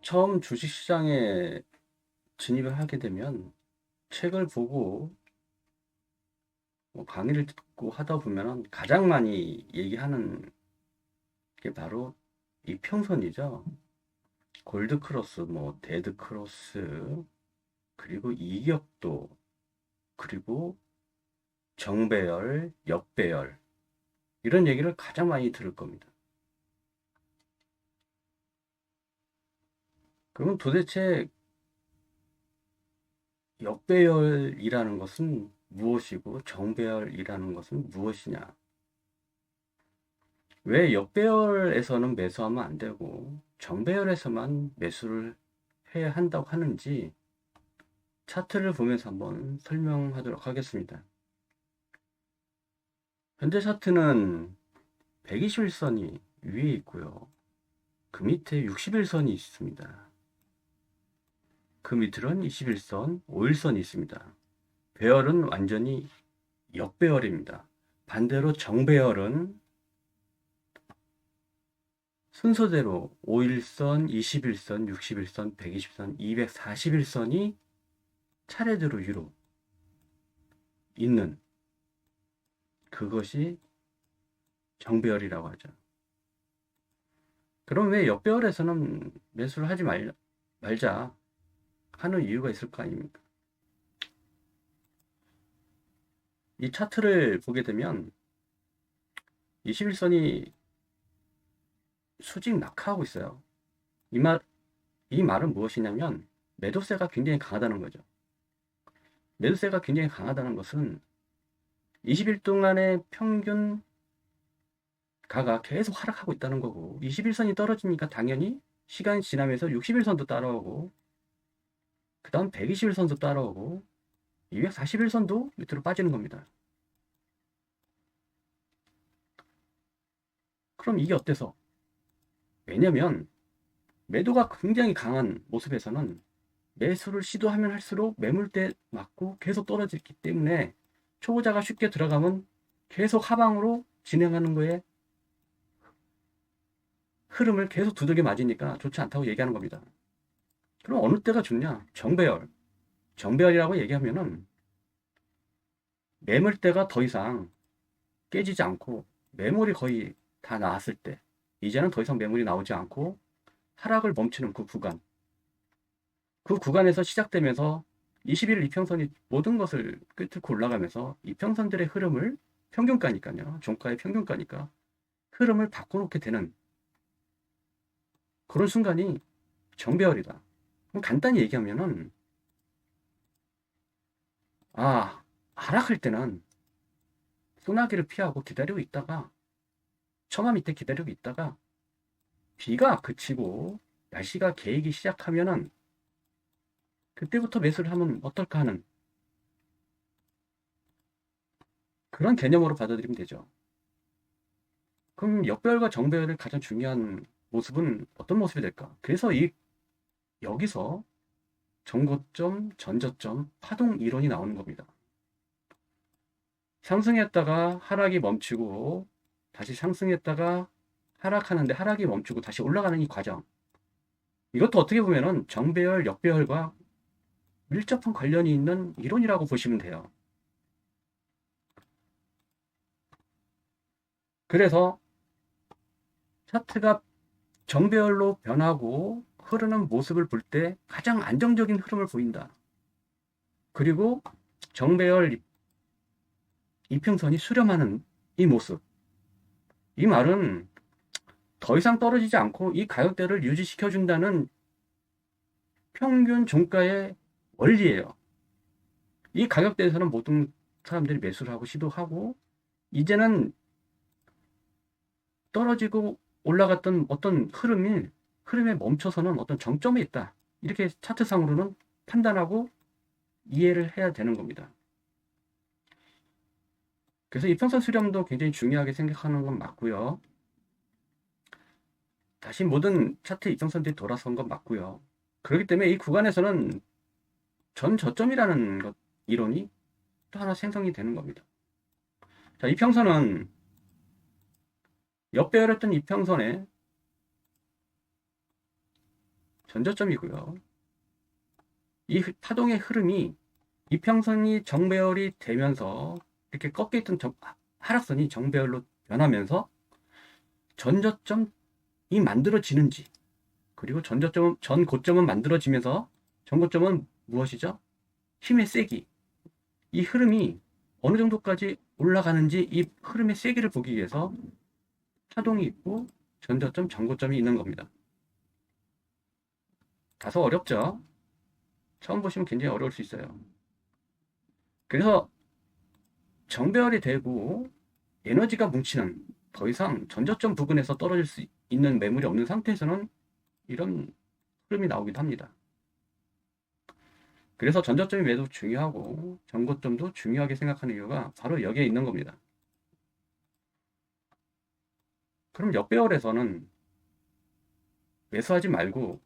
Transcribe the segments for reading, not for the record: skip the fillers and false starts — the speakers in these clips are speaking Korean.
처음 주식시장에 진입을 하게 되면 책을 보고 강의를 듣고 하다 보면 가장 많이 얘기하는 게 바로 이평선이죠. 골드크로스, 데드크로스, 그리고 이격도, 그리고 정배열, 역배열, 이런 얘기를 가장 많이 들을 겁니다. 그러면 도대체 역배열이라는 것은 무엇이고 정배열이라는 것은 무엇이냐? 왜 역배열에서는 매수하면 안 되고 정배열에서만 매수를 해야 한다고 하는지 차트를 보면서 한번 설명하도록 하겠습니다. 현재 차트는 121선이 위에 있고요. 그 밑에 61선이 있습니다. 그 밑으로는 21선, 5일선이 있습니다. 배열은 완전히 역배열입니다. 반대로 정배열은 순서대로 5일선, 21선, 61선, 120선, 241선이 차례대로 위로 있는 그것이 정배열이라고 하죠. 그럼 왜 역배열에서는 매수를 하지 말자 하는 이유가 있을 거 아닙니까? 이 차트를 보게 되면 21선이 수직 낙하하고 있어요. 이 말은 무엇이냐면 매도세가 굉장히 강하다는 거죠. 매도세가 굉장히 강하다는 것은 20일 동안의 평균 가가 계속 하락하고 있다는 거고 21선이 떨어지니까 당연히 시간이 지나면서 61선도 따라오고 그 다음 121선도 따라오고 241선도 밑으로 빠지는 겁니다. 그럼 이게 어때서? 왜냐면 매도가 굉장히 강한 모습에서는 매수를 시도하면 할수록 매물대 맞고 계속 떨어지기 때문에 초보자가 쉽게 들어가면 계속 하방으로 진행하는 거에 흐름을 계속 두들겨 맞으니까 좋지 않다고 얘기하는 겁니다. 그럼 어느 때가 좋냐? 정배열. 정배열이라고 얘기하면은 매물대가 더 이상 깨지지 않고 매물이 거의 다 나왔을 때 이제는 더 이상 매물이 나오지 않고 하락을 멈추는 그 구간. 그 구간에서 시작되면서 21일 이평선이 모든 것을 꿰뚫고 올라가면서 이평선들의 흐름을 평균가니까요. 종가의 평균가니까 흐름을 바꿔놓게 되는 그런 순간이 정배열이다. 그럼 간단히 얘기하면은 하락할 때는 소나기를 피하고 기다리고 있다가 처마 밑에 기다리고 있다가 비가 그치고 날씨가 개이기 시작하면은 그때부터 매수를 하면 어떨까 하는 그런 개념으로 받아들이면 되죠. 그럼 역배열과 정배열의 가장 중요한 모습은 어떤 모습이 될까? 그래서 여기서 정고점, 전저점, 파동 이론이 나오는 겁니다. 상승했다가 하락이 멈추고 다시 상승했다가 하락하는데 하락이 멈추고 다시 올라가는 이 과정. 이것도 어떻게 보면은 정배열, 역배열과 밀접한 관련이 있는 이론이라고 보시면 돼요. 그래서 차트가 정배열로 변하고 흐르는 모습을 볼 때 가장 안정적인 흐름을 보인다. 그리고 정배열 이평선이 수렴하는 이 모습. 이 말은 더 이상 떨어지지 않고 이 가격대를 유지시켜준다는 평균 종가의 원리예요. 이 가격대에서는 모든 사람들이 매수를 하고 시도하고 이제는 떨어지고 올라갔던 어떤 흐름에 멈춰서는 어떤 정점에 있다. 이렇게 차트상으로는 판단하고 이해를 해야 되는 겁니다. 그래서 이평선 수렴도 굉장히 중요하게 생각하는 건 맞고요. 다시 모든 차트 이평선들이 돌아선 건 맞고요. 그렇기 때문에 이 구간에서는 전 저점이라는 이론이 또 하나 생성이 되는 겁니다. 자, 이평선은 역배열했던 이평선에 전저점이고요. 이 파동의 흐름이 이평선이 정배열이 되면서 이렇게 꺾여있던 하락선이 정배열로 변하면서 전저점이 만들어지는지, 그리고 전 고점은 만들어지면서 전 고점은 무엇이죠? 힘의 세기. 이 흐름이 어느 정도까지 올라가는지 이 흐름의 세기를 보기 위해서 파동이 있고 전저점, 전고점이 있는 겁니다. 다소 어렵죠? 처음 보시면 굉장히 어려울 수 있어요. 그래서 정배열이 되고 에너지가 뭉치는, 더 이상 전저점 부근에서 떨어질 수 있는 매물이 없는 상태에서는 이런 흐름이 나오기도 합니다. 그래서 전저점이 매우 중요하고 전고점도 중요하게 생각하는 이유가 바로 여기에 있는 겁니다. 그럼 역배열에서는 매수하지 말고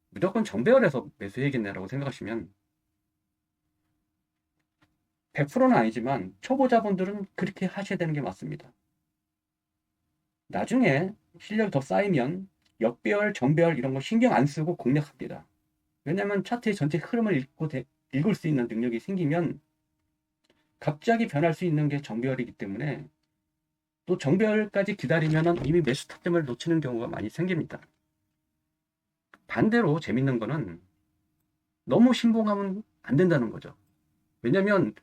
무조건 정배열에서 매수해야겠네라고 생각하시면 100%는 아니지만 초보자분들은 그렇게 하셔야 되는 게 맞습니다. 나중에 실력이 더 쌓이면 역배열, 정배열 이런 거 신경 안 쓰고 공략합니다. 왜냐면 차트의 전체 흐름을 읽을 수 있는 능력이 생기면 갑자기 변할 수 있는 게 정배열이기 때문에 또 정배열까지 기다리면 이미 매수 타점을 놓치는 경우가 많이 생깁니다. 반대로 재밌는 거는 너무 신봉하면 안 된다는 거죠. 왜냐면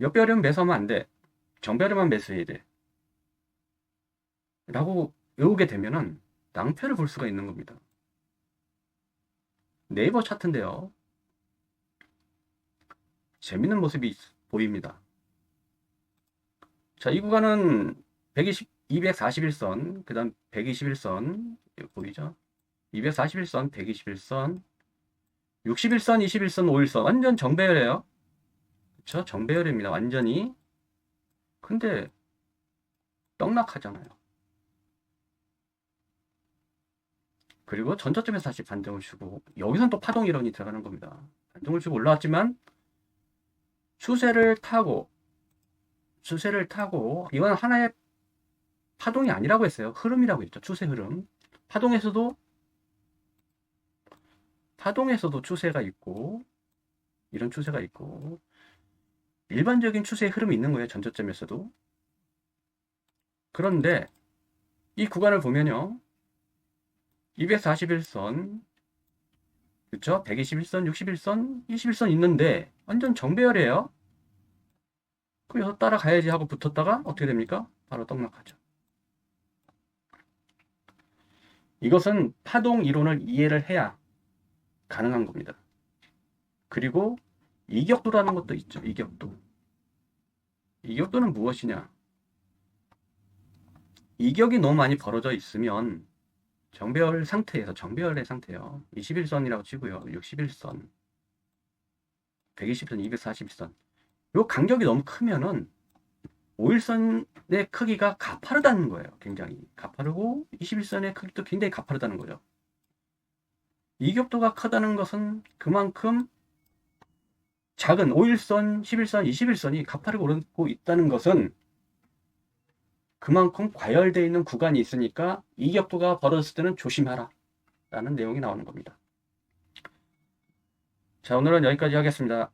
역배열이면 매수하면 안 돼. 정배열에만 매수해야 돼. 라고 외우게 되면은 낭패를 볼 수가 있는 겁니다. 네이버 차트인데요. 재밌는 모습이 보입니다. 자, 이 구간은 241선, 그 다음 121선, 보이죠? 241선, 121선, 61선, 21선, 5일선. 완전 정배열이에요. 그쵸? 정배열입니다. 완전히. 근데, 떡락하잖아요. 그리고 전저점에서 다시 반등을 주고, 여기선 또 파동 이론이 들어가는 겁니다. 반등을 주고 올라왔지만, 추세를 타고, 이건 하나의 파동이 아니라고 했어요. 흐름이라고 했죠. 추세 흐름. 파동에서도 추세가 있고, 이런 추세가 있고, 일반적인 추세의 흐름이 있는 거예요. 전저점에서도. 그런데 이 구간을 보면요. 241선, 그쵸? 121선, 61선, 21선 있는데 완전 정배열이에요. 그래서 따라가야지 하고 붙었다가 어떻게 됩니까? 바로 떡락하죠. 이것은 파동 이론을 이해를 해야 가능한 겁니다. 그리고 이격도라는 것도 있죠. 이격도. 이격도는 무엇이냐? 이격이 너무 많이 벌어져 있으면 정배열의 상태예요. 21선이라고 치고요. 61선, 120선, 241선. 요 간격이 너무 크면은 5일선의 크기가 가파르다는 거예요. 굉장히 가파르고 21선의 크기도 굉장히 가파르다는 거죠. 이격도가 크다는 것은 그만큼 작은 5일선, 11선, 21선이 가파르게 오르고 있다는 것은 그만큼 과열되어 있는 구간이 있으니까 이격도가 벌어졌을 때는 조심하라 라는 내용이 나오는 겁니다. 자, 오늘은 여기까지 하겠습니다.